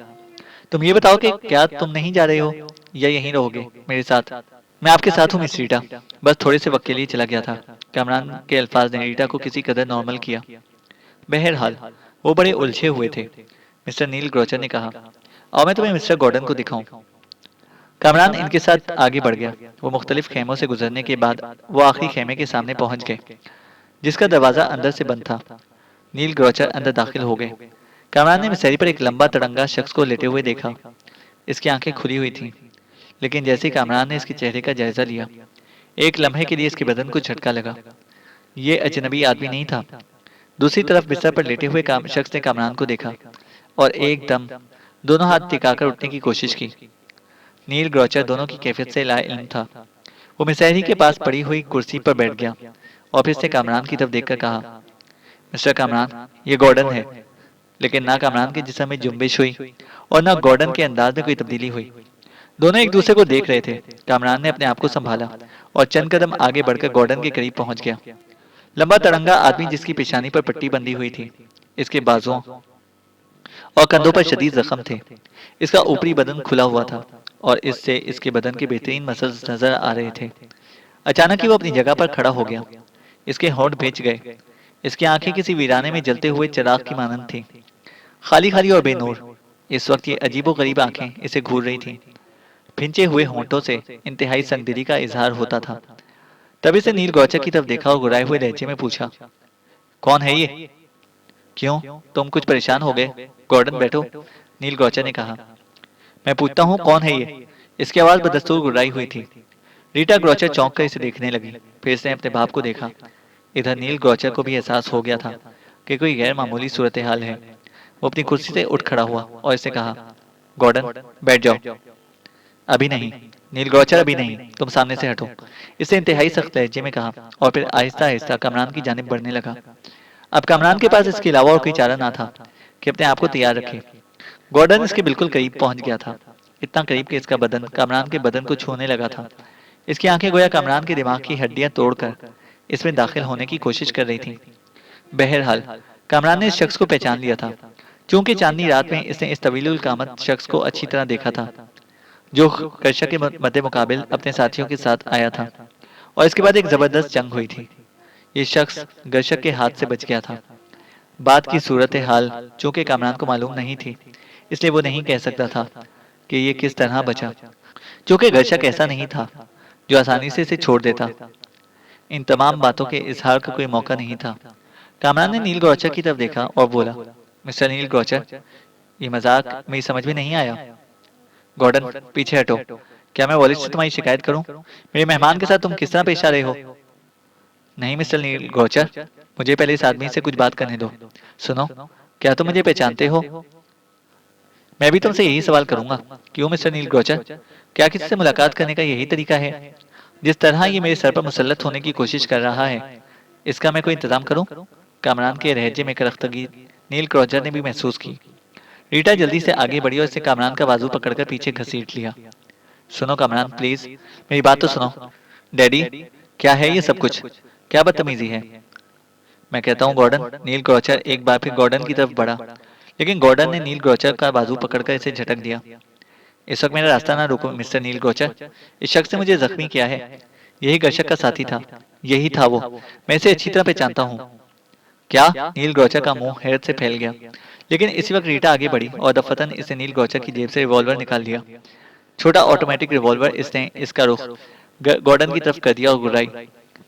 तुम ये बताओ कि क्या तुम नहीं जा रहे हो या यहीं रहोगे मेरे साथ? मैं आपके साथ हूँ मिस रीटा, बस थोड़े से वक्त के लिए चला गया था। कामरान के अल्फाज ने रीटा को किसी कदर नॉर्मल किया। बहरहाल वो बड़े उलझे हुए थे, मिस्टर नील ग्रोचर ने कहा। और मैं तुम्हें मिस्टर गॉर्डन को दिखाऊं। कामरान इनके साथ आगे बढ़ गया। वो मुख्तलिफ खेमों से गुजरने के बाद वो आखिरी खेमे के सामने पहुंच गए, जिसका दरवाजा अंदर से बंद था। नील ग्रोचर अंदर दाखिल हो गए। कामरान ने मिसरी पर एक लंबा तड़ंगा शख्स को लेटे हुए देखा। इसकी आंखें खुली हुई थीं, लेकिन जैसे ही कामरान ने इसके चेहरे का जायजा लिया, एक लम्हे के लिए इसके बदन को झटका लगा। ये अजनबी आदमी नहीं था। दूसरी तरफ बिस्तर पर लेटे हुए शख्स ने कामरान को देखा और एकदम दोनों हाथ टिकाकर उठने की कोशिश की। नील ग्रोचर दोनों की कैफियत से लाइल्म था। वो मिसहरी के पास पड़ी हुई कुर्सी पर बैठ गया और फिर से कामरान की तरफ देखकर कहा, मिस्टर कामरान, ये गॉर्डन है। लेकिन ना कामरान के जिस्म में जुम्बिश हुई और ना गॉर्डन के अंदाज में कोई तब्दीली हुई। दोनों एक दूसरे को देख रहे थे। कामरान ने अपने आप को संभाला और चंद कदम आगे बढ़कर गॉर्डन के करीब पहुंच गया। लंबा तड़ंगा आदमी जिसकी पेशानी पर पट्टी बंधी हुई थी, इसके बाजुओं और कंधों पर शदीद जख्म थे। इसका ऊपरी बदन खुला हुआ था और इससे इसके बदन के बेहतरीन मसल्स नजर आ रहे थे। अचानक ही वो अपनी जगह पर खड़ा हो गया। इसके होंठ भींच गए। इसकी आंखें किसी वीराने में जलते हुए चिराग की मानंद थी, खाली खाली और बेनूर। इस वक्त ये अजीबो-गरीब आंखें इसे घूर रही थीं। भिंचे हुए होंठों से इंतहाई संगदिली का इजहार होता था। तभी से नील ग्रोचर की तरफ देखा और गुराए हुए लहजे में पूछा, कौन है ये? क्यों, तुम कुछ परेशान हो गए? गॉर्डन बैठो, नील ग्रोचर ने कहा। मैं पूछता हूँ कौन है ये? इसकी आवाज बदस्तूर गुर्राई हुई थी। रीटा ग्रोचर चौंक कर इसे देखने लगी। फिर इसने अपने बाप को देखा। इधर नील ग्रोचर को भी एहसास हो गया था कि कोई गैर मामूली सूरत हाल है। वो अपनी कुर्सी से उठ खड़ा हुआ और इससे कहा, गॉर्डन, बैठ जाओ। अभी नहीं, नील गौचर, अभी नहीं, तुम सामने से हटो। इसने इंतहाई सख्त लहजे में कहा और फिर आहिस्ता आहिस्ता कमरान की जानिब बढ़ने लगा। अब कमरान के पास इसके अलावा और कोई चारा ना था कि अपने आप को तैयार रखे। गॉर्डन इसके बिल्कुल करीब पहुंच गया था, इतना करीब कि इसका बदन कमरान के बदन को छूने लगा था। इसकी आंखें गोया कमरान के दिमाग की हड्डियां तोड़कर इसमें दाखिल होने की कोशिश कर रही थीं। बहरहाल कमरान ने इस शख्स को पहचान लिया था। चूंकि चांदनी रात में इसने इस तवीलुल कामत शख्स को अच्छी तरह देखा था, जो गर्शक के मद्दे मुकाबिल अपने साथियों के साथ आया था, और इसके बाद एक जबरदस्त जंग हुई थी। ये शख्स गर्शक के हाथ से बच गया था। बात की सूरत हाल चूंकि कामरान को मालूम नहीं थी, इसलिए वो नहीं कह सकता था कि ये किस तरह बचा। चूंकि गर्शक ऐसा नहीं था जो आसानी से इसे छोड़ देता। इन तमाम बातों के इजहार का कोई मौका नहीं था। कामरान ने नील गौचर की तरफ देखा और बोला, मिस्टर नील गौचर, ये मजाक मेरी समझ में नहीं आया। गॉर्डन, पीछे हटो। क्या मैं वॉलिस से तुम्हारी शिकायत करूं? मेरे मेहमान के साथ तुम किस तरह पेश आ रहे हो? नहीं मिस्टर नील गौचर, मुझे पहले इस आदमी से कुछ बात करने दो। सुनो, क्या तुम मुझे पहचानते हो? मैं भी तुमसे यही सवाल करूंगा। क्यों मिस्टर नील गौचर, क्या किसी से मुलाकात करने का यही तरीका है? जिस तरह ये मेरे सर पर मुसल्लत होने की कोशिश कर रहा है, इसका मैं कोई इंतजाम करूं? कामरान के लहजे में करख्तगी नील क्रॉचर ने भी महसूस की। रीटा जल्दी से आगे बढ़ी और इसने कामरान का बाजू पकड़कर पीछे घसीट लिया। सुनो कामरान, प्लीज मेरी बात तो सुनो। डैडी, क्या है ये सब कुछ? क्या बदतमीजी है? मैं कहता हूँ गॉर्डन। नील क्रॉचर एक बार फिर गॉर्डन की तरफ बढ़ा, लेकिन गॉर्डन ने नील क्रॉचर का बाजू पकड़कर इसे झटक दिया। इस वक्त मेरा रास्ता ना रोको मिस्टर नील क्रॉचर। इस शख्स ने मुझे जख्मी किया है। यही गर्शक का साथी था, यही था वो। मैं इसे अच्छी तरह पहचानता हूँ। क्या? नील गौचर का मुंह हैरत से फैल गया, लेकिन इसी वक्त रीटा आगे बढ़ी और दफतन इसने नील गौचर की जेब से रिवॉल्वर निकाल लिया। छोटा ऑटोमेटिक रिवॉल्वर इसने इसका रुख गॉर्डन की तरफ कर दिया और गुर्राई,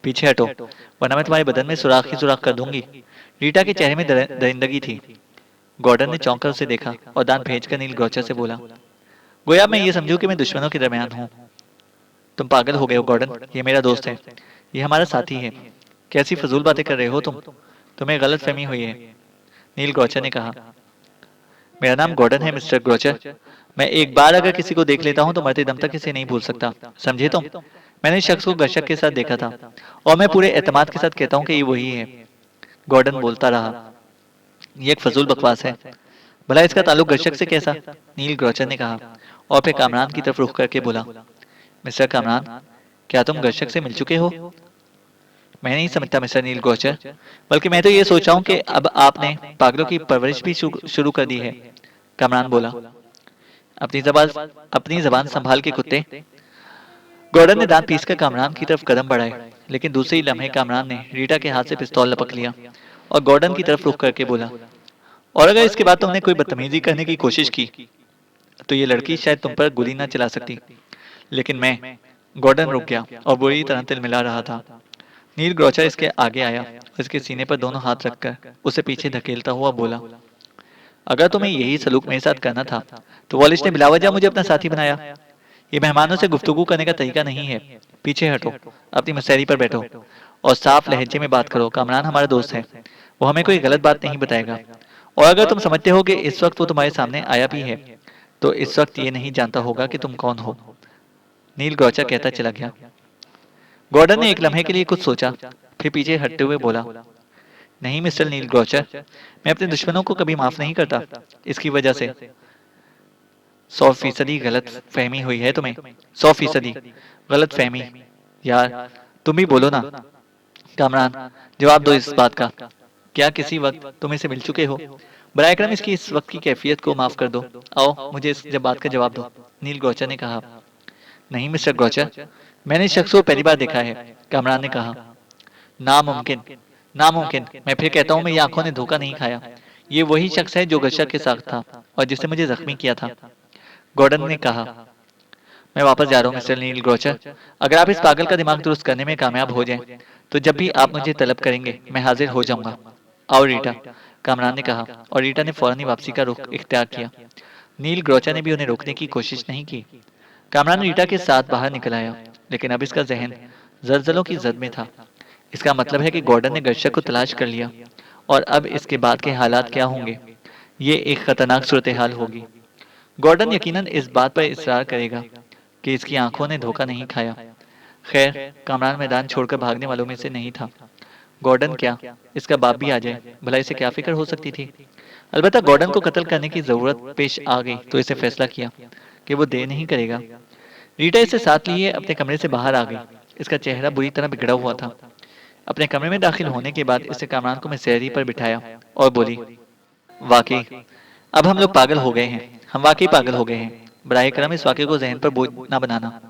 पीछे हटो, वरना मैं तुम्हारे बदन में सुराख ही सुराख कर दूंगी। रीटा के चेहरे में दरिंदगी थी। गॉर्डन ने चौंक कर उसे देखा और दांत भेजकर नील गौचर से बोला, गोया मैं ये समझूं कि मैं दुश्मनों के दरमियान हूँ। तुम पागल हो गए हो गॉर्डन, ये मेरा दोस्त है, ये हमारा साथी है। कैसी फजूल बातें कर रहे हो तुम? तुम्हें गलत फहमी हुई है। नील गौचर ने कहा, मेरा नाम गॉर्डन है मिस्टर गौचर। मैं एक बार अगर किसी को देख लेता हूं तो मरते दम तक इसे नहीं भूल सकता, समझे तुम? मैंने इस शख्स को गर्शक के साथ देखा था और मैं पूरे एतमाद के साथ कहता हूं कि ये वही है। गॉर्डन बोलता रहा, ये एक फजूल बकवास है। भला इसका ताल्लुक गर्शक से कैसा? नील गौचर ने कहा और फिर कामरान की तरफ रुख करके बोला, मिस्टर कामरान, क्या तुम गर्शक से मिल चुके हो? मैं नहीं समझता मिस्टर नील गौचर, बल्कि मैं तो ये सोच रहा हूँ कि अब आपने पागलों की परवरिश भी शुरू कर दी है। कामरान बोला, अपनी जबान संभाल के कुत्ते। गॉर्डन ने दांत पीसकर कामरान की तरफ कदम बढ़ाए, लेकिन दूसरे ही लम्हे कामरान ने रीटा के हाथ से पिस्तौल लपक लिया और गॉर्डन की तरफ रुख करके बोला, और अगर इसके बाद तुमने कोई बदतमीजी करने की कोशिश की तो ये लड़की शायद तुम पर गोली ना चला सकती, लेकिन मैं। गॉर्डन रुक गया और बुरी तरह तिलमिला रहा था। नील ग्रोचर इसके आगे आया और इसके सीने पर दोनों हाथ रखकर उसे पीछे धकेलता हुआ बोला, अगर तुम्हें यही सलूक मेरे साथ करना था तो वॉलिस ने बिलावजह मुझे अपना साथी बनाया। ये मेहमानों से गुफ्तगू करने का तरीका नहीं है। पीछे हटो, अपनी मसहरी पर बैठो और साफ लहजे में बात करो। कामरान हमारा दोस्त है, वो हमें कोई गलत बात नहीं बताएगा। और अगर तुम समझते हो कि इस वक्त वो तुम्हारे सामने आया भी है, तो इस वक्त ये नहीं जानता होगा कि तुम कौन हो। नील ग्रोचर कहता चला गया। गॉर्डन ने एक लम्हे के लिए कुछ सोचा, फिर पीछे हटते हुए बोला, नहीं मिस्टर नील ग्रोचर, मैं अपने दुश्मनों को कभी माफ नहीं करता। इसकी वजह से 100% गलत फहमी हुई है तुम्हें। 100% गलत फहमी। यार तुम भी बोलो ना। कामरान, जवाब दो इस बात का, क्या किसी वक्त तुम इसे मिल चुके हो? बराए करम इसकी इस वक्त की कैफियत को माफ कर दो। आओ मुझे इस बात का जवाब दो। नील गौचर ने कहा, नहीं मिस्टर गौचर, मैंने इस शख्स को पहली बार देखा है। कामरान ने कहा, नामुमकिन, नामुमकिन। मैं फिर कहता हूँ मेरी आंखों ने धोखा नहीं खाया। ये वही शख्स है जो गर्शक के साथ था और जिसने मुझे जख्मी किया था। गॉर्डन ने कहा, मैं वापस जा रहा हूँ मिस्टर नील ग्रोचर। अगर आप इस पागल का दिमाग दुरुस्त करने में कामयाब हो जाएं, तो जब भी आप मुझे तलब करेंगे मैं हाजिर हो जाऊंगा। आओ रीटा, कामरान ने कहा और रीटा ने फौरन ही वापसी का रुख इख्तियार किया। नील ग्रोचर ने भी उन्हें रोकने की कोशिश नहीं की। कामरान रीटा के साथ बाहर निकल आया, लेकिन अब इसका जहन जलजलों की जद में था। इसका मतलब है कि गॉर्डन ने गर्शक को तलाश कर लिया और अब इसके बाद के हालात क्या होंगे, ये एक खतरनाक सूरत हाल होगी। गॉर्डन यकीनन इस बात पर इसरार करेगा कि इसकी आंखों ने धोखा नहीं खाया। खैर, कामरान मैदान छोड़कर भागने वालों में से नहीं था। गॉर्डन क्या, इसका बाप भी आ जाए, भला इसे क्या फिक्र हो सकती थी। अलबत्ता गॉर्डन को कत्ल करने की जरूरत पेश आ गई तो इसे फैसला किया कि वो देर नहीं करेगा। रीटा इसे साथ लिए अपने कमरे से बाहर आ गई। इसका चेहरा बुरी तरह बिगड़ा हुआ था। अपने कमरे में दाखिल होने के बाद इसने कामरान को मिसेरी पर बिठाया और बोली, वाकई अब हम लोग पागल हो गए हैं, हम वाकई पागल हो गए हैं। बराए करम इस वाक्य को जहन पर बोझ ना बनाना।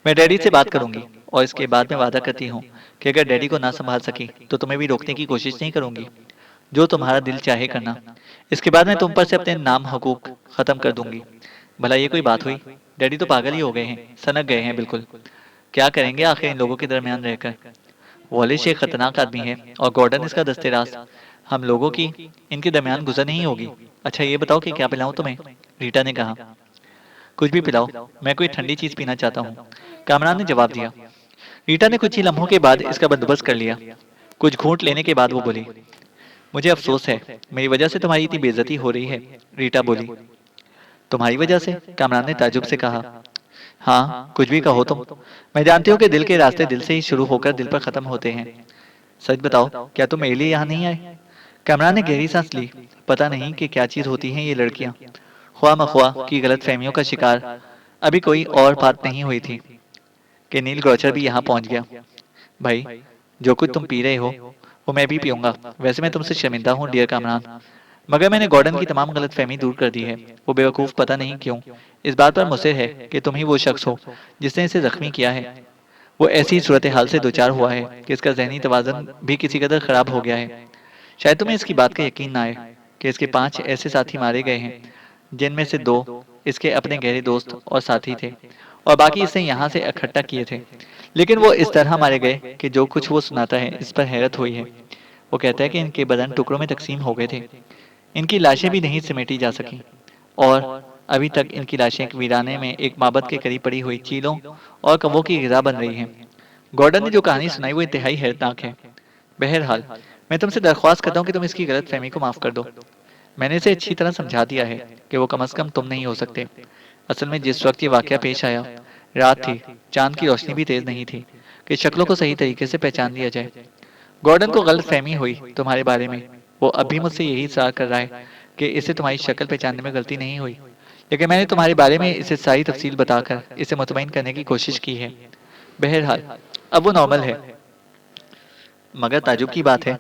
मैं डैडी से बात करूंगी और इसके बाद मैं वादा करती हूँ कि अगर डैडी को ना संभाल सकी तो तुम्हें भी रोकने की कोशिश नहीं करूंगी। जो तुम्हारा दिल चाहे करना। इसके बाद मैं तुम पर से अपने नाम हकूक खत्म कर दूंगी। भला ये कोई बात हुई? डैडी तो पागल ही हो गए हैं, सनक गए हैं बिल्कुल। क्या करेंगे आखिर इन लोगों के दरमियान रहकर। वॉलिश एक खतरनाक आदमी है और गॉर्डन इसका दस्तेराज। हम लोगों की इनके दरमियान गुजर नहीं होगी। अच्छा ये बताओ कि क्या पिलाऊं तुम्हें? रीटा ने कहा। कुछ भी पिलाओ, मैं कोई ठंडी चीज पीना चाहता हूँ, कामरान ने जवाब दिया। रीटा ने कुछ ही लम्हों के बाद इसका बंदोबस्त कर लिया। कुछ घूंट लेने के बाद वो बोली, मुझे अफसोस है, मेरी वजह से तुम्हारी इतनी बेइज्जती हो रही है। रीटा बोली। तुम्हारी वजह से? कामरान ने ताजुब से कहा। हाँ, कुछ भी कहो तुम। मैं जानती हूँ कि दिल के रास्ते दिल से ही शुरू होकर दिल पर खत्म होते हैं। सच बताओ, क्या तुम मेरे लिए यहाँ नहीं आए? कामरान ने गहरी सांस ली। पता नहीं कि क्या चीज होती हैं ये लड़कियां। ख्वाह मख्वाह की गलत फहमियों का शिकार अभी कोई और बात नहीं हुई थी कि नील ग्रोचर भी यहाँ पहुंच गया। भाई, जो कुछ तुम पी रहे हो वो मैं भी पीऊंगा। वैसे मैं तुमसे शर्मिंदा हूँ डियर कामरान, मगर मैंने गॉर्डन की तमाम गलत फहमी दूर कर दी है। वो बेवकूफ पता नहीं क्यों इस बात पर मुसिर है कि तुम ही वो शख्स हो जिसने इसे जख्मी किया है। वो ऐसी सूरत हाल से दो चार हुआ है कि इसका जहनी तवाज़ुन भी किसी कदर खराब हो गया है। शायद तुम्हें इसकी बात का यकीन ना आए कि इसके 5 ऐसे साथी मारे गए हैं जिनमें से 2 इसके अपने गहरे दोस्त और साथी थे और बाकी इसे यहाँ से इकट्ठा किए थे। लेकिन वो इस तरह मारे गए कि जो कुछ वो सुनाता है इस पर हैरत हुई है। वो कहता है कि इनके बदन टुकड़ों में तकसीम हो गए थे, इनकी लाशें भी नहीं समेटी जा सकी और अभी तक इनकी लाशें एक वीराने में एक माबद के करीब पड़ी हुई चीलों और कौवों की ग़िज़ा बन रही हैं। गॉर्डन ने जो कहानी सुनाई वो इंतहाई हैरतनाक है। बहरहाल, मैं तुमसे दरख्वास्त करता हूँ कि तुम इसकी गलत फहमी को माफ़ कर दो। मैंने इसे अच्छी तरह समझा दिया है कि वो कम अज़ कम तुम नहीं हो सकते। असल में जिस वक्त ये वाक़या पेश आया, रात थी, चांद की रोशनी भी तेज़ नहीं थी कि शक्लों को सही तरीके से पहचान लिया जाए। गॉर्डन को गलत फहमी हुई तुम्हारे बारे में। वो अब भी मुझसे यही सवाल कर रहा है कि इसे तुम्हारी शक्ल पहचानने में गलती नहीं हुई। लेकिन मैंने तुम्हारे बारे में इसे सारी तफसील बताकर इसे मुतमईन करने की कोशिश की है। बहरहाल, अब वो नॉर्मल है। मगर ताजुब की बात है,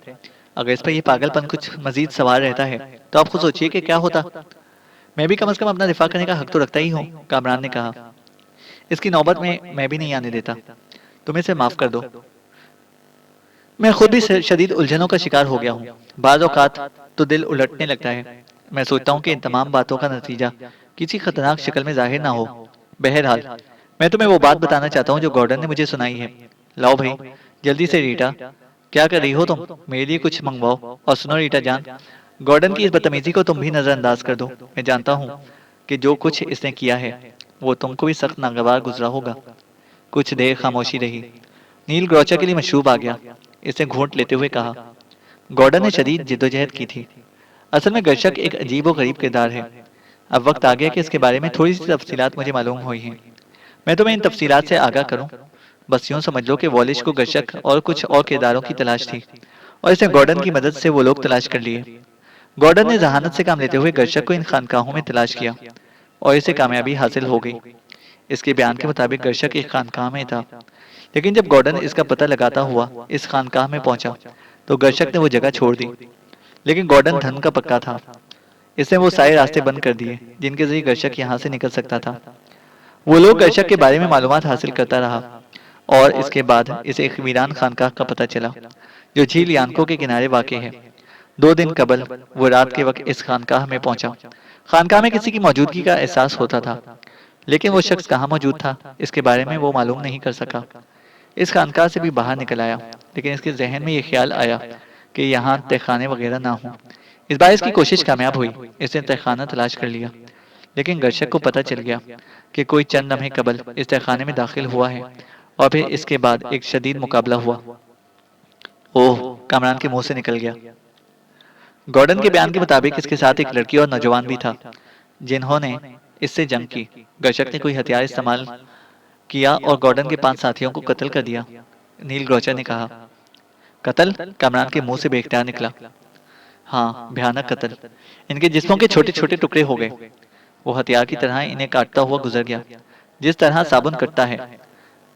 अगर इस पर यह पागलपन कुछ मजीद सवार रहता है तो आप खुद सोचिए कि क्या होता। मैं भी कम से कम अपना दिफा करने का हक तो रखता ही हूँ, कामरान ने कहा। इसकी नौबत में मैं भी नहीं आने देता। तुम इसे माफ कर दो। मैं खुद भी शदीद उलझनों का शिकार हो गया हूँ। बाज़ औक़ात तो दिल उलटने लगता है। मैं सोचता हूँ कि इन तमाम बातों का नतीजा किसी खतरनाक शक्ल में जाहिर ना हो। बहरहाल, मैं तुम्हें वो बात बताना चाहता हूँ जो गॉर्डन ने मुझे सुनाई है। लाओ भाई, जल्दी से रीटा, क्या कर रही हो तुम? मेरे लिए कुछ मंगवाओ। और सुनो रीटा जान, गॉर्डन की इस बदतमीजी को तुम भी नजरअंदाज कर दो। मैं जानता हूँ कि जो कुछ इसने किया है वो तुमको भी सख्त नागवार गुजरा होगा। कुछ देर खामोशी रही। नील ग्रोचा के लिए मशरूब आ गया। इसे घूंट लेते हुए कहा। गॉर्डन ने शदीद जिद्दोजहद की थी। असल में गर्शक एक अजीब व गरीब किरदार है। अब वक्त आ गया कि इसके बारे में थोड़ी सी तफसीलात मुझे मालूम हुई हैं। मैं तुम्हें इन तफसीलात से आगाह करूं। बस यूं समझ लो कि वॉलिश को गर्शक और कुछ और किरदारों की तलाश थी और इसने गॉर्डन की मदद से वो लोग तलाश कर लिए। गॉर्डन ने जहानत से काम लेते हुए गर्शक को इन खानकाहों में तलाश किया और इसे कामयाबी हासिल हो गई। इसके बयान के मुताबिक गर्शक एक खानकाह में था, लेकिन जब गॉर्डन इसका पता लगाता हुआ इस खानकाह में पहुंचा तो गर्शक ने वो जगह छोड़ दी। लेकिन गॉर्डन धर्म का पक्का था। इसने वो सारे रास्ते बंद कर दिए जिनके जरिए गर्शक यहाँ से निकल सकता था। वो लोग गर्शक के बारे में मालूमात हासिल करता रहा और इसके बाद इसे एक वीरान खानकाह का पता चला जो झील यानको के किनारे वाक़ है। 2 दिन कबल वो रात के वक्त इस खानकाह में पहुंचा। खानकाह में किसी की मौजूदगी का एहसास होता था, लेकिन वो शख्स कहाँ मौजूद था इसके बारे में वो मालूम नहीं कर सका। इस खानकाह से भी बाहर निकल आया, लेकिन इसके जहन में ये ख्याल आया कि यहाँ तहखाने वगैरह ना हों। इस बार इसकी कोशिश कामयाब हुई। इसने तहखाना तलाश कर लिया, लेकिन गर्शक को पता चल गया कि कोई चंद लम्हे कबल इस तहखाने में दाखिल हुआ है और फिर इसके बाद एक शदीद मुकाबला हुआ। ओह, कामरान के मुंह से निकल गया। गॉर्डन के बयान के मुताबिक इसके साथ एक लड़की और नौजवान भी था जिन्होंने इससे जंग की। गर्शक ने कोई हथियार इस्तेमाल किया और गॉर्डन के 5 साथियों को कत्ल कर दिया। नील ग्रोचर ने कहा। कत्ल? कामरान के मुंह से बेख्तियार निकला। हाँ, भयानक कत्ल। इनके जिस्मों के छोटे छोटे टुकड़े हो गए। वो हथियार की तरह इन्हें काटता हुआ गुजर गया, जिस तरह साबुन कटता है।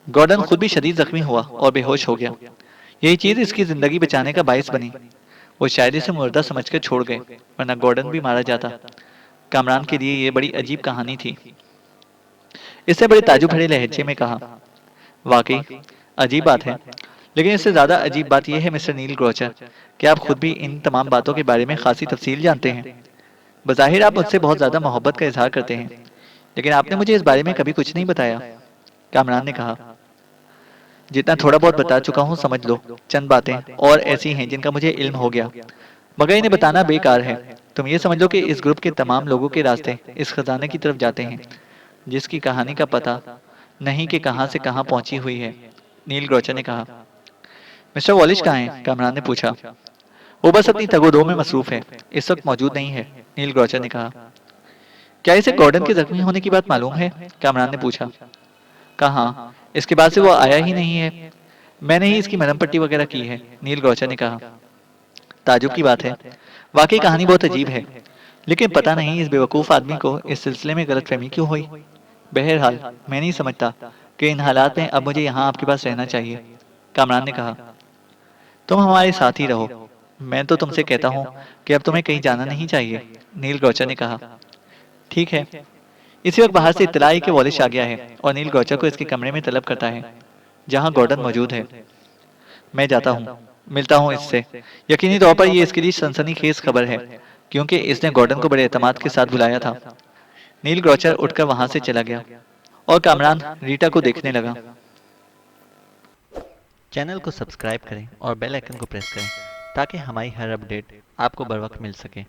गॉर्डन खुद भी शदीद जख्मी हुआ और बेहोश हो गया। यही चीज इसकी जिंदगी बचाने का बायस बनी। वो शायद इसे मुर्दा समझकर छोड़ गए, वरना गॉर्डन भी मारा जाता। कामरान के लिए ये बड़ी अजीब कहानी थी। इससे बड़े ताज्जुब भरे लहजे में कहा, वाकई अजीब बात है, लेकिन इससे ज्यादा अजीब बात यह है मिस्टर नील ग्रोचर कि आप खुद भी इन तमाम बातों के बारे में खासी तफसील जानते हैं। बज़ाहिर आप मुझसे बहुत ज्यादा मोहब्बत का इजहार करते हैं, लेकिन आपने मुझे इस बारे में कभी कुछ नहीं बताया। कामरान ने कहा, जितना थोड़ा बहुत बता चुका हूँ समझ लो, चंद बातें और ऐसी हैं जिनका मुझे इल्म हो गया, मगर इन्हें बताना बेकार है। तुम ये समझ लो कि इस ग्रुप के तमाम लोगों के रास्ते इस खजाने की तरफ जाते हैं, जिसकी कहानी का पता नहीं कि कहाँ से कहाँ पहुंची हुई है। नील ग्रोचर ने कहा। मिस्टर वॉलिश कहाँ हैं? कामरान ने पूछा। वो बस अपनी तगोदो में मसरूफ है, इस वक्त मौजूद नहीं है, नील ग्रोचर ने कहा। क्या इसे गॉर्डन के जख्मी होने की बात मालूम है? कामरान ने पूछा। कहाँ, इसके बाद से वो आया ही नहीं है। मैंने ही इसकी मरहम पट्टी वगैरह की है, नील ग्रोचर ने कहा। ताजुब की बात है, वाकई कहानी बहुत अजीब है, लेकिन पता नहीं इस बेवकूफ़ आदमी को इस सिलसिले में गलतफहमी क्यों हुई। बहरहाल मैं नहीं समझता कि इन हालात में अब मुझे यहाँ आपके पास रहना चाहिए। कामरान ने कहा। तुम हमारे साथ ही रहो, मैं तो तुमसे कहता हूँ कि अब तुम्हें कहीं जाना नहीं चाहिए, नील ग्रोचर ने कहा। ठीक है। इसी वक्त बाहर से इत्तला आई कि वॉलिश आ गया है और नील ग्रोचर को इसके कमरे में तलब करता है, जहाँ गॉर्डन मौजूद है। मैं जाता हूँ, मिलता हूँ इससे। यकीनी तौर पर ये इसके लिए सनसनीखेज खबर है, क्योंकि इसने गॉर्डन को बड़े एतमाद के साथ बुलाया था। नील ग्रोचर उठकर वहां से चला गया और कामरान रीटा को देखने लगा। चैनल को सब्सक्राइब करें और बेल आइकन को प्रेस करें ताकि हमारी हर अपडेट आपको बर वक्त मिल सके।